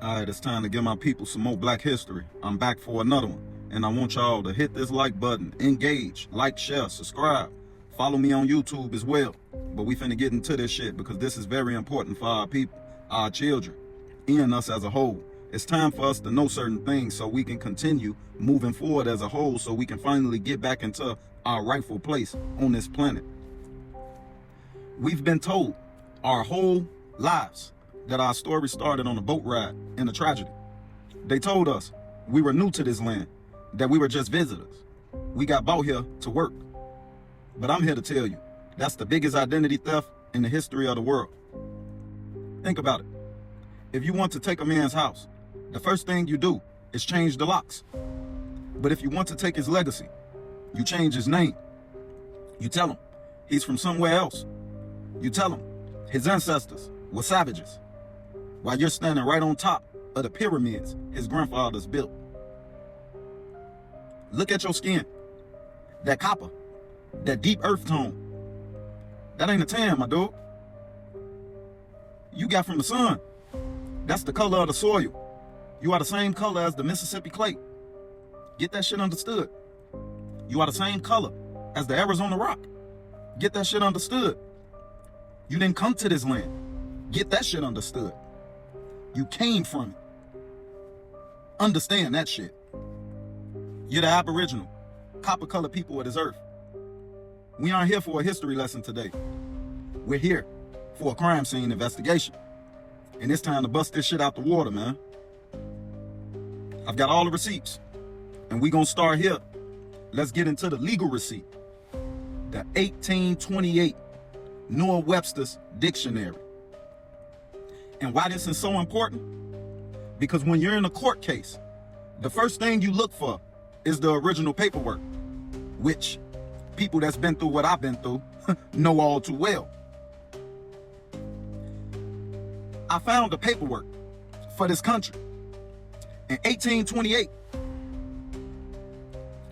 Alright, it's time to give my people some more Black history. I'm back for another one. And I want y'all to hit this like button, engage, like, share, subscribe. Follow me on YouTube as well. But we finna get into this shit because this is very important for our people, our children, and us as a whole. It's time for us to know certain things so we can continue moving forward as a whole, so we can finally get back into our rightful place on this planet. We've been told our whole lives that our story started on a boat ride in a tragedy. They told us we were new to this land, that we were just visitors. We got brought here to work. But I'm here to tell you, that's the biggest identity theft in the history of the world. Think about it. If you want to take a man's house, the first thing you do is change the locks. But if you want to take his legacy, you change his name. You tell him he's from somewhere else. You tell him his ancestors were savages, while you're standing right on top of the pyramids his grandfathers built. Look at your skin. That copper, that deep earth tone. That ain't a tan, my dude. You got from the sun. That's the color of the soil. You are the same color as the Mississippi clay. Get that shit understood. You are the same color as the Arizona rock. Get that shit understood. You didn't come to this land. Get that shit understood. You came from it. Understand that shit. You're the aboriginal, copper-colored people of this earth. We aren't here for a history lesson today. We're here for a crime scene investigation. And it's time to bust this shit out the water, man. I've got all the receipts. And we gonna start here. Let's get into the legal receipt. The 1828 Noah Webster's Dictionary. And why this is so important? Because when you're in a court case, the first thing you look for is the original paperwork, which people that's been through what I've been through know all too well. I found the paperwork for this country. In 1828,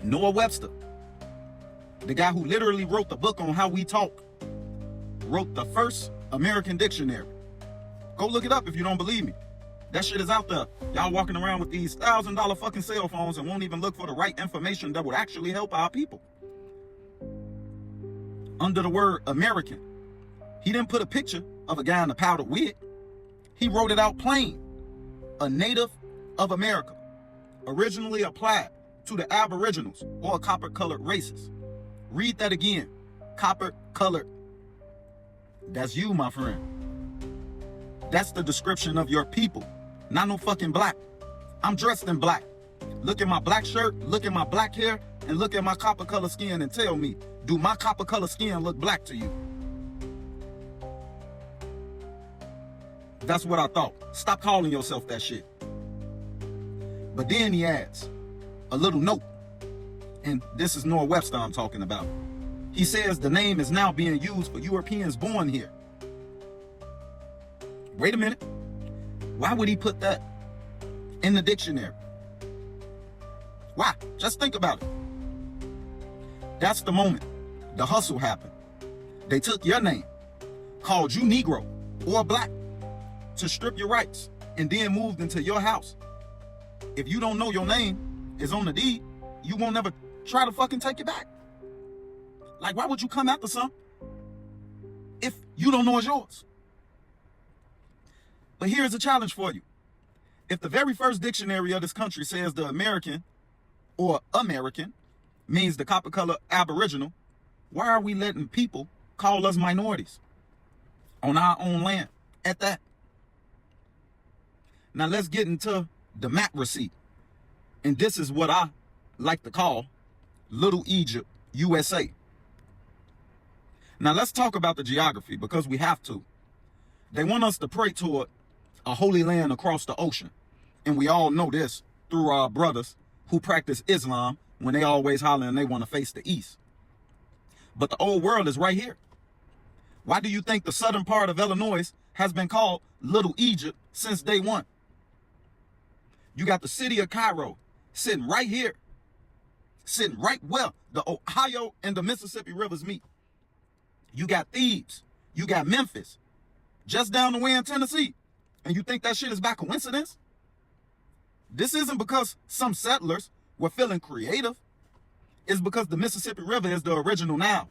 Noah Webster, the guy who literally wrote the book on how we talk, wrote the first American dictionary. Go look it up if you don't believe me. That shit is out there. Y'all walking around with these $1,000 fucking cell phones and won't even look for the right information that would actually help our people. Under the word American, he didn't put a picture of a guy in a powdered wig. He wrote it out plain. A native of America, originally applied to the aboriginals or copper-colored races. Read that again. Copper-colored. That's you, my friend. That's the description of your people. Not no fucking black. I'm dressed in black. Look at my black shirt, look at my black hair, and look at my copper color skin and tell me, do my copper color skin look black to you? That's what I thought. Stop calling yourself that shit. But then he adds a little note. And this is Noah Webster I'm talking about. He says the name is now being used for Europeans born here. Wait a minute. Why would he put that in the dictionary? Why? Just think about it. That's the moment the hustle happened. They took your name, called you Negro or Black, to strip your rights, and then moved into your house. If you don't know your name is on the deed, you won't ever try to fucking take it back. Like, why would you come after something if you don't know it's yours? But here's a challenge for you. If the very first dictionary of this country says the American or American means the copper color aboriginal, why are we letting people call us minorities on our own land at that? Now let's get into the map receipt. And this is what I like to call Little Egypt, USA. Now let's talk about the geography because we have to. They want us to pray toward a holy land across the ocean. And we all know this through our brothers who practice Islam when they always holler and they want to face the east. But the old world is right here. Why do you think the southern part of Illinois has been called Little Egypt since day one? You got the city of Cairo sitting right here, sitting right where the Ohio and the Mississippi rivers meet. You got Thebes, you got Memphis, just down the way in Tennessee. And you think that shit is by coincidence? This isn't because some settlers were feeling creative. It's because the Mississippi River is the original Nile.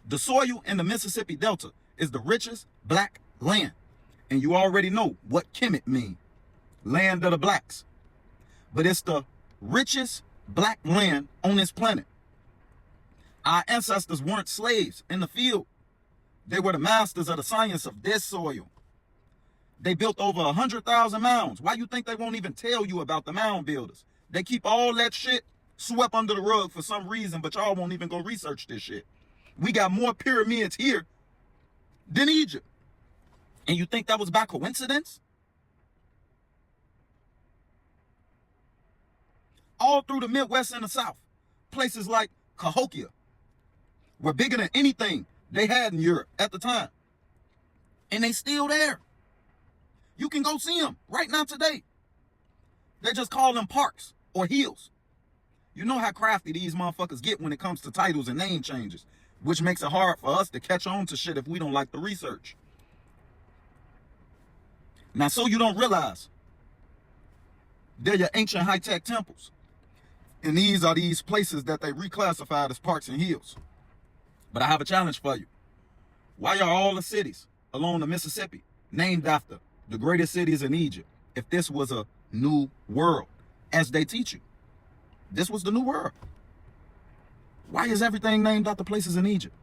The soil in the Mississippi Delta is the richest black land. And you already know what Kemet means. Land of the blacks. But it's the richest black land on this planet. Our ancestors weren't slaves in the field. They were the masters of the science of this soil. They built over 100,000 mounds. Why you think they won't even tell you about the mound builders? They keep all that shit swept under the rug for some reason, but y'all won't even go research this shit. We got more pyramids here than Egypt. And you think that was by coincidence? All through the Midwest and the South, places like Cahokia were bigger than anything they had in Europe at the time. And they still there. You can go see them right now today. They just call them parks or hills. You know how crafty these motherfuckers get when it comes to titles and name changes, which makes it hard for us to catch on to shit if we don't like the research. Now, so you don't realize, they're your ancient high-tech temples. And these are these places that they reclassified as parks and hills. But I have a challenge for you. Why are all the cities along the Mississippi named after the greatest cities in Egypt if this was a new world, as they teach you? This was the new world. Why is everything named after places in Egypt?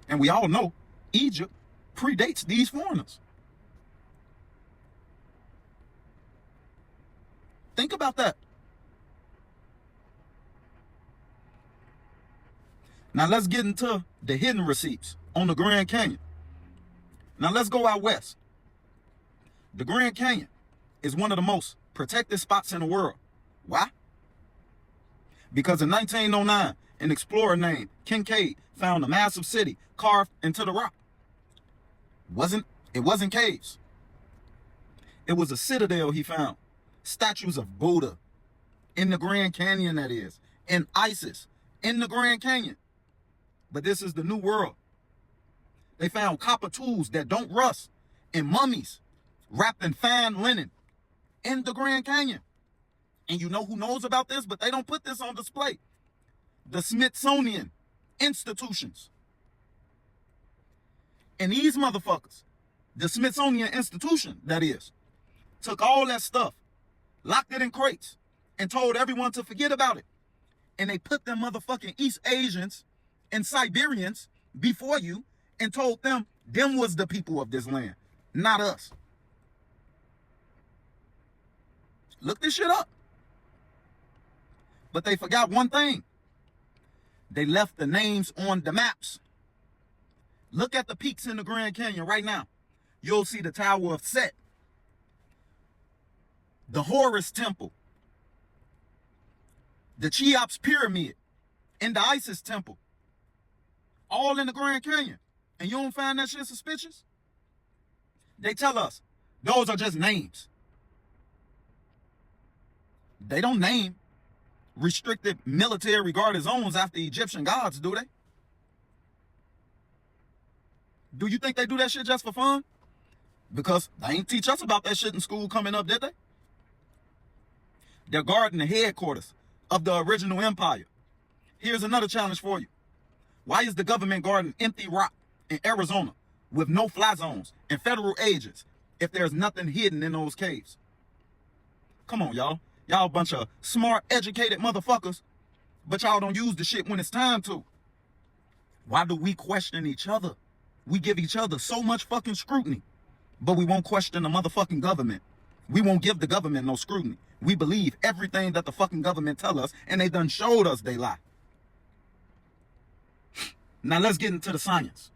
And we all know Egypt predates these foreigners. Think about that. Now let's get into the hidden receipts on the Grand Canyon. Now let's go out west. The Grand Canyon is one of the most protected spots in the world. Why? Because in 1909, an explorer named Kincaid found a massive city carved into the rock. It wasn't caves. It was a citadel he found. Statues of Buddha in the Grand Canyon, that is, and Isis in the Grand Canyon. But this is the new world. They found copper tools that don't rust and mummies wrapped in fine linen in the Grand Canyon. And you know who knows about this, but they don't put this on display? The Smithsonian institutions. And these motherfuckers, the Smithsonian Institution, that is, took all that stuff, locked it in crates, and told everyone to forget about it. And they put them motherfucking East Asians and Siberians before you and told them was the people of this land, not us. Look this shit up. But they forgot one thing. They left the names on the maps. Look at the peaks in the Grand Canyon right now. You'll see the Tower of Set, the Horus Temple, the Cheops Pyramid, and the Isis Temple. All in the Grand Canyon. And you don't find that shit suspicious? They tell us those are just names. They don't name restricted military guarded zones after Egyptian gods, do they? Do you think they do that shit just for fun? Because they ain't teach us about that shit in school coming up, did they? They're guarding the headquarters of the original empire. Here's another challenge for you. Why is the government guarding empty rock in Arizona with no fly zones and federal agents if there's nothing hidden in those caves? Come on, y'all. Y'all a bunch of smart, educated motherfuckers, but y'all don't use the shit when it's time to. Why do we question each other? We give each other so much fucking scrutiny, but we won't question the motherfucking government. We won't give the government no scrutiny. We believe everything that the fucking government tell us, and they done showed us they lie. Now let's get into the science.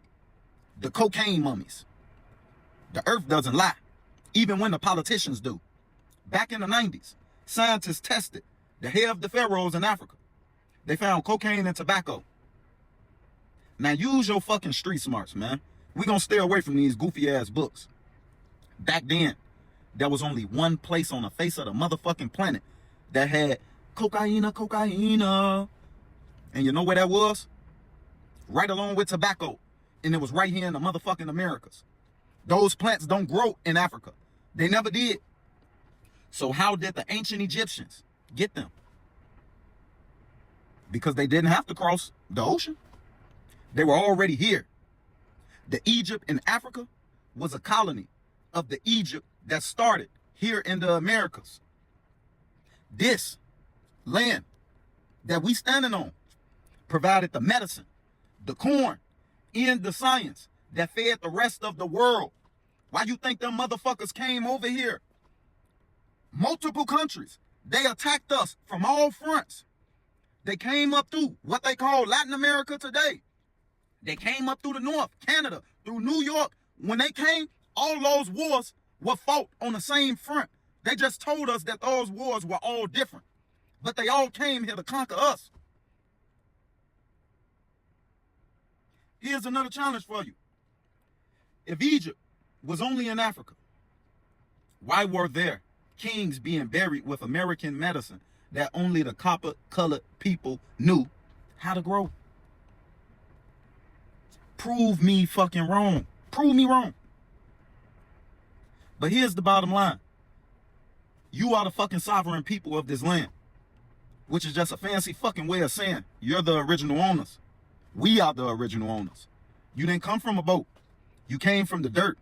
The cocaine mummies. The earth doesn't lie, even when the politicians do. Back in the 90s, scientists tested the hair of the pharaohs in Africa. They found cocaine and tobacco. Now use your fucking street smarts, man. We gonna stay away from these goofy ass books. Back then, there was only one place on the face of the motherfucking planet that had cocaine. And you know where that was? Right along with tobacco. And it was right here in the motherfucking Americas. Those plants don't grow in Africa. They never did. So how did the ancient Egyptians get them? Because they didn't have to cross the ocean. They were already here. The Egypt in Africa was a colony of the Egypt that started here in the Americas. This land that we standing on provided the medicine, the corn, and the science that fed the rest of the world. Why you think them motherfuckers came over here? Multiple countries. They attacked us from all fronts. They came up through what they call Latin America today. They came up through the North, Canada, through New York. When they came, all those wars were fought on the same front. They just told us that those wars were all different. But they all came here to conquer us. Here's another challenge for you. If Egypt was only in Africa, why were there kings being buried with American medicine that only the copper-colored people knew how to grow? Prove me fucking wrong. Prove me wrong. But here's the bottom line. You are the fucking sovereign people of this land, which is just a fancy fucking way of saying you're the original owners. We are the original owners. You didn't come from a boat. You came from the dirt.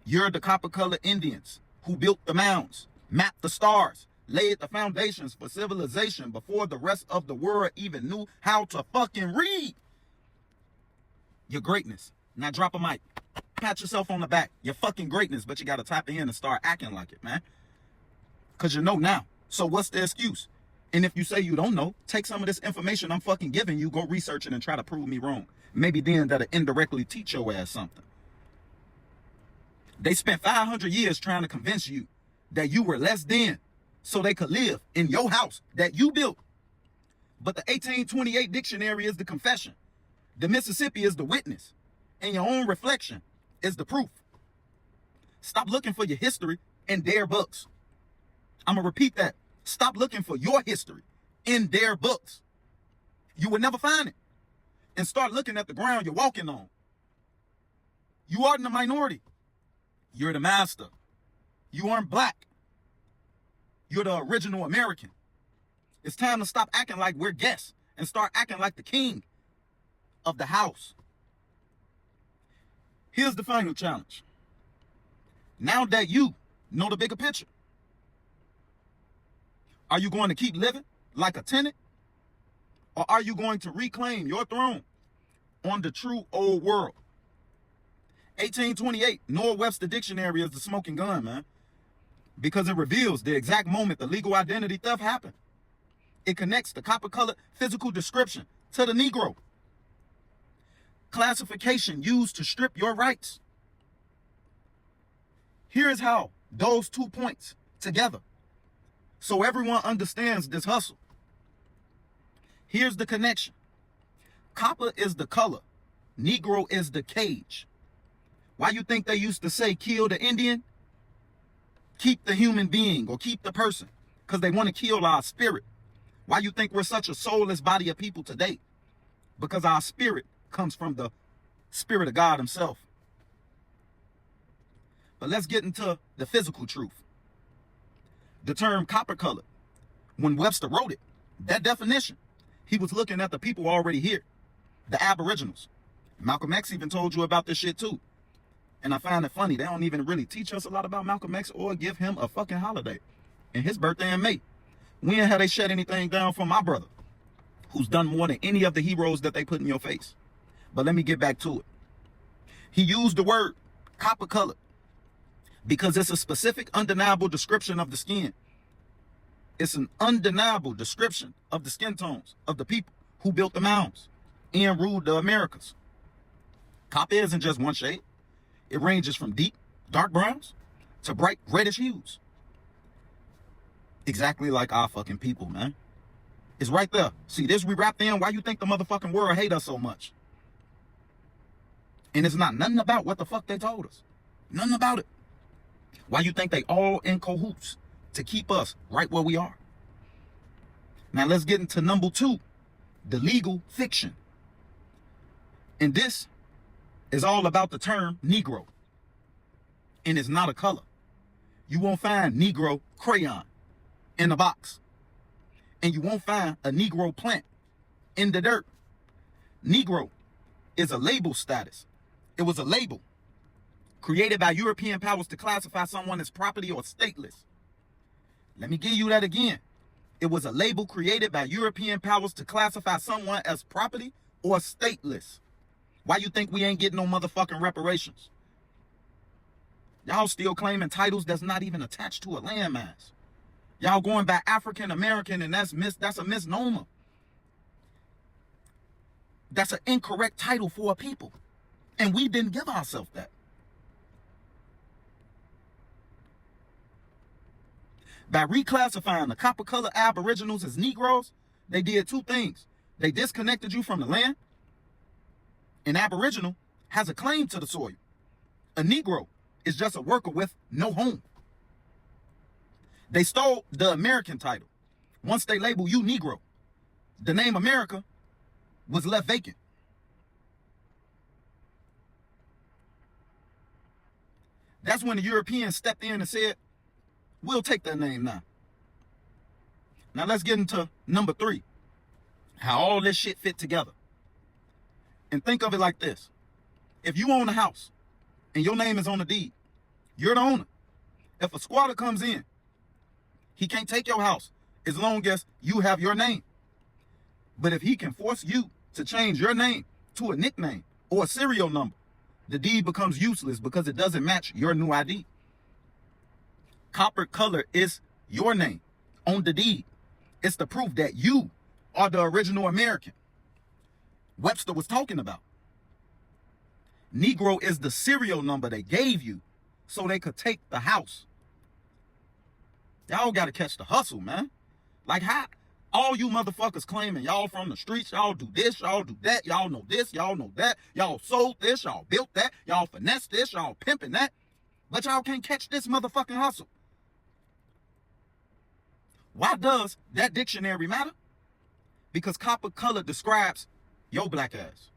You're the copper-colored Indians who built the mounds, mapped the stars, laid the foundations for civilization before the rest of the world even knew how to fucking read. Your greatness. Now drop a mic. Pat yourself on the back. Your fucking greatness, but you gotta tap in and start acting like it, man. Cause you know now. So what's the excuse? And if you say you don't know, take some of this information I'm fucking giving you, go research it and try to prove me wrong. Maybe then that'll indirectly teach your ass something. They spent 500 years trying to convince you that you were less than so they could live in your house that you built. But the 1828 dictionary is the confession. The Mississippi is the witness. And your own reflection is the proof. Stop looking for your history in their books. I'm going to repeat that. Stop looking for your history in their books. You will never find it. And start looking at the ground you're walking on. You are in the minority. You're the master. You aren't black. You're the original American. It's time to stop acting like we're guests and start acting like the king of the house. Here's the final challenge. Now that you know the bigger picture, are you going to keep living like a tenant? Or are you going to reclaim your throne on the true old world? 1828, Noah Webster Dictionary is the smoking gun, man. Because it reveals the exact moment the legal identity theft happened. It connects the copper-colored physical description to the Negro. Classification used to strip your rights. Here is how those 2 points together, so everyone understands this hustle. Here's the connection. Copper is the color. Negro is the cage. Why you think they used to say kill the Indian? Keep the human being or keep the person. Because they want to kill our spirit. Why you think we're such a soulless body of people today? Because our spirit comes from the Spirit of God himself. But let's get into the physical truth. The term copper colored, when Webster wrote it, that definition, he was looking at the people already here, the Aboriginals. Malcolm X even told you about this shit too. And I find it funny, they don't even really teach us a lot about Malcolm X or give him a fucking holiday. And his birthday in May. When have they shut anything down for my brother, who's done more than any of the heroes that they put in your face? But let me get back to it. He used the word copper colored because it's a specific, undeniable description of the skin. It's an undeniable description of the skin tones of the people who built the mounds and ruled the Americas. Copper isn't just one shade. It ranges from deep, dark browns to bright reddish hues. Exactly like our fucking people, man. It's right there. See, this we wrapped in. Why you think the motherfucking world hate us so much? And it's not nothing about what the fuck they told us. Nothing about it. Why you think they all in cahoots to keep us right where we are? Now let's get into number 2, the legal fiction. And this is all about the term Negro. And it's not a color. you won't find Negro crayon in the box. And you won't find a Negro plant in the dirt. Negro is a label status. It was a label created by European powers to classify someone as property or stateless. Let me give you that again. It was a label created by European powers to classify someone as property or stateless. Why you think we ain't getting no motherfucking reparations? Y'all still claiming titles that's not even attached to a landmass. Y'all going by African American, and that's a misnomer. That's an incorrect title for a people. And we didn't give ourselves that. By reclassifying the copper-colored aboriginals as Negroes, they did two things. They disconnected you from the land. An aboriginal has a claim to the soil. A Negro is just a worker with no home. They stole the American title. Once they label you Negro, the name America was left vacant. That's when the Europeans stepped in and said, we'll take that name now. Now let's get into number 3. How all this shit fit together. And think of it like this. If you own a house and your name is on the deed, you're the owner. If a squatter comes in, he can't take your house as long as you have your name. But if he can force you to change your name to a nickname or a serial number, the deed becomes useless because it doesn't match your new ID. Copper color is your name on the deed. It's the proof that you are the original American Webster was talking about. Negro is the serial number they gave you so they could take the house. Y'all got to catch the hustle, man. Like how all you motherfuckers claiming y'all from the streets, y'all do this, y'all do that, y'all know this, y'all know that, y'all sold this, y'all built that, y'all finessed this, y'all pimping that, but y'all can't catch this motherfucking hustle. Why does that dictionary matter? Because copper color describes your black ass.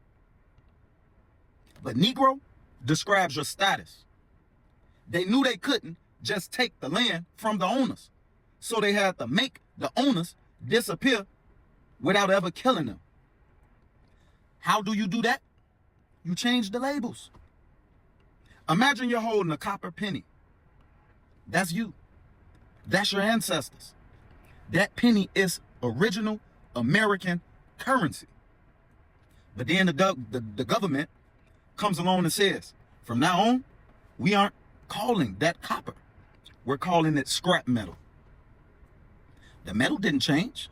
But Negro describes your status. They knew they couldn't just take the land from the owners. So they had to make the owners disappear without ever killing them. How do you do that? You change the labels. Imagine you're holding a copper penny. That's you. That's your ancestors. That penny is original American currency. But then the government comes along and says, from now on, we aren't calling that copper. We're calling it scrap metal. The metal didn't change.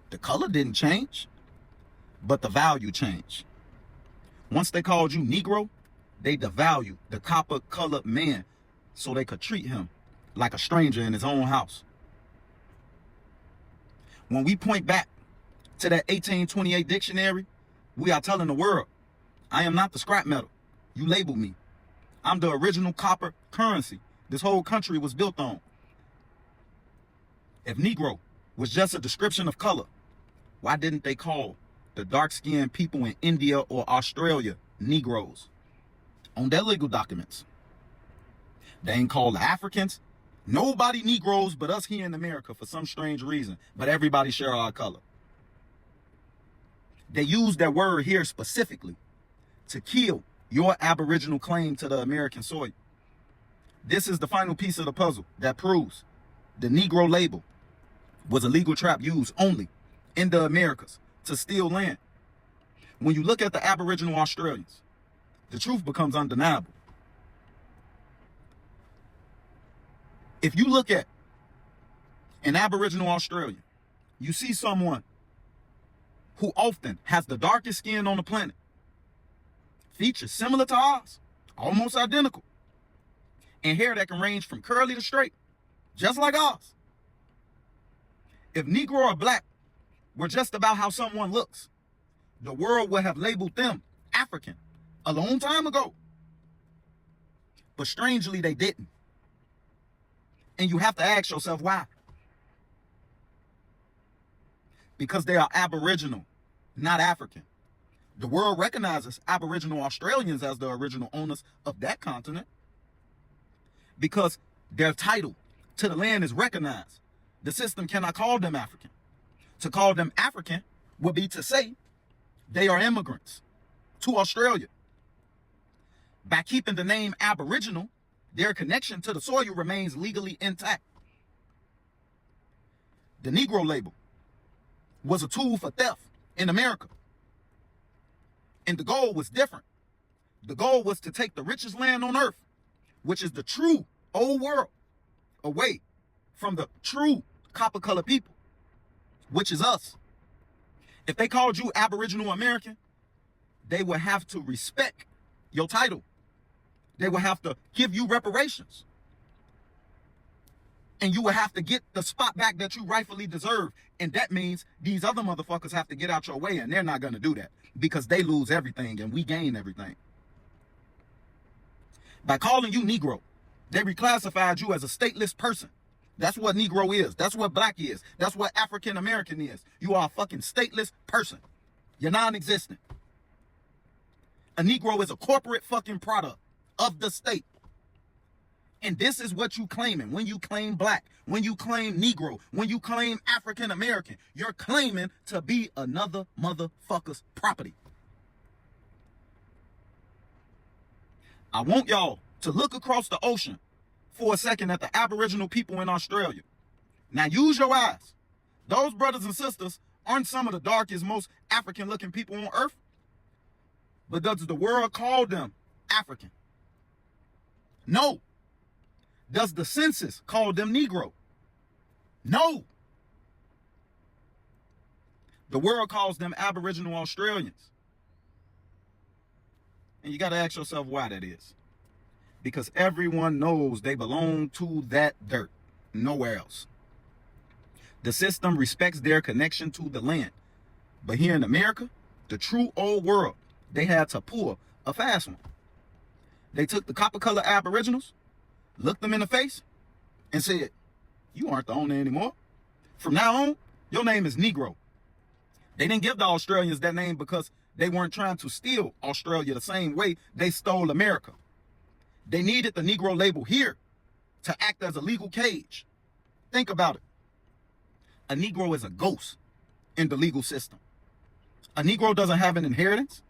The color didn't change. But the value changed. Once they called you Negro, they devalued the copper-colored man so they could treat him like a stranger in his own house. When we point back to that 1828 dictionary, we are telling the world, I am not the scrap metal. You labeled me. I'm the original copper currency this whole country was built on. If Negro was just a description of color, why didn't they call the dark-skinned people in India or Australia Negroes on their legal documents? They ain't called the Africans. Nobody Negroes but us here in America for some strange reason, but everybody share our color. They use that word here specifically to kill your aboriginal claim to the American soil. This is the final piece of the puzzle that proves the Negro label was a legal trap used only in the Americas to steal land. When you look at the Aboriginal Australians, the truth becomes undeniable. If you look at an Aboriginal Australian, you see someone who often has the darkest skin on the planet, features similar to ours, almost identical, and hair that can range from curly to straight, just like ours. If Negro or black were just about how someone looks, the world would have labeled them African a long time ago. But strangely, they didn't. And you have to ask yourself why. Because they are Aboriginal, not African. The world recognizes Aboriginal Australians as the original owners of that continent because Their title to the land is recognized. The system cannot call them African. To call them African would be to say they are immigrants to Australia. By keeping the name Aboriginal, their connection to the soil remains legally intact. The Negro label was a tool for theft in America. And the goal was different. The goal was to take the richest land on earth, which is the true old world, away from the true copper-colored people, which is us. If they called you Aboriginal American, they would have to respect your title. They would have to give you reparations. And you would have to get the spot back that you rightfully deserve. And that means these other motherfuckers have to get out your way, and they're not going to do that because they lose everything and we gain everything. By calling you Negro, they reclassified you as a stateless person. That's what Negro is. That's what black is. That's what African American is. You are a fucking stateless person. You're non-existent. A Negro is a corporate fucking product of the state. And this is what you claiming when you claim black, when you claim Negro, when you claim African American. You're claiming to be another motherfucker's property. I want y'all to look across the ocean for a second at the Aboriginal people in Australia. Now use your eyes. Those brothers and sisters aren't some of the darkest, most African-looking people on earth. But does the world call them African? No. Does the census call them Negro? No. The world calls them Aboriginal Australians. And you got to ask yourself why that is. Because everyone knows they belong to that dirt, nowhere else. The system respects their connection to the land. But here in America, the true old world, they had to pull a fast one. They took the copper-colored Aboriginals, looked them in the face, and said, you aren't the owner anymore. From now on, your name is Negro. They didn't give the Australians that name because they weren't trying to steal Australia the same way they stole America. They needed the Negro label here to act as a legal cage. Think about it. A Negro is a ghost in the legal system. A Negro doesn't have an inheritance.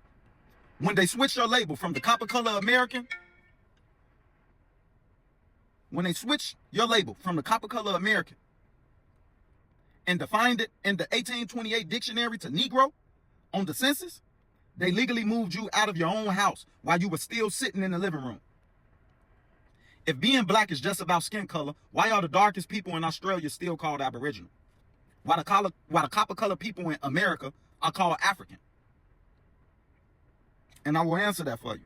When they switch your label from the copper-colored American, when they switch your label from the copper-colored American and defined it in the 1828 dictionary to Negro on the census, they legally moved you out of your own house while you were still sitting in the living room. If being black is just about skin color, why are the darkest people in Australia still called Aboriginal? Why the copper-colored people in America are called African? And I will answer that for you.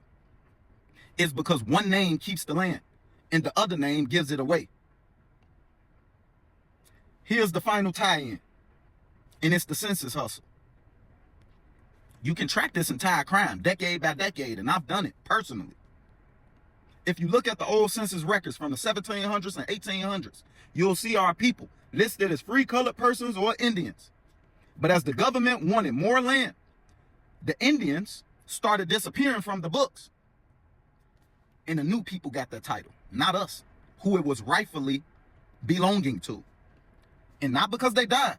It's because one name keeps the land and the other name gives it away. Here's the final tie-in, and it's the census hustle. You can track this entire crime decade by decade, and I've done it personally. If you look at the old census records from the 1700s and 1800s, you'll see our people listed as free colored persons or Indians. But as the government wanted more land, the Indians started disappearing from the books. And the new people got that title, not us, who it was rightfully belonging to. And not because they died,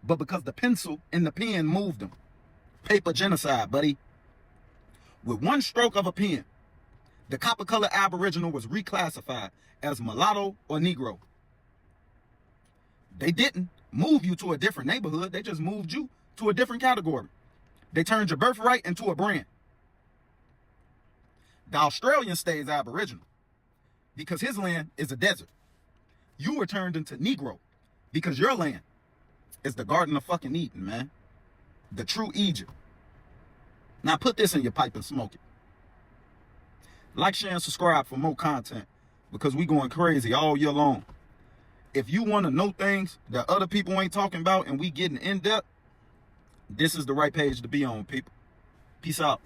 but because the pencil and the pen moved them. Paper genocide, buddy. With one stroke of a pen, the copper-colored Aboriginal was reclassified as mulatto or Negro. They didn't move you to a different neighborhood. They just moved you to a different category. They turned your birthright into a brand. The Australian stays Aboriginal because his land is a desert. You were turned into Negro because your land is the Garden of fucking Eden, man. The true Egypt. Now put this in your pipe and smoke it. Like, share, and subscribe for more content because we going crazy all year long. If you want to know things that other people ain't talking about and we getting in depth, this is the right page to be on, people. Peace out.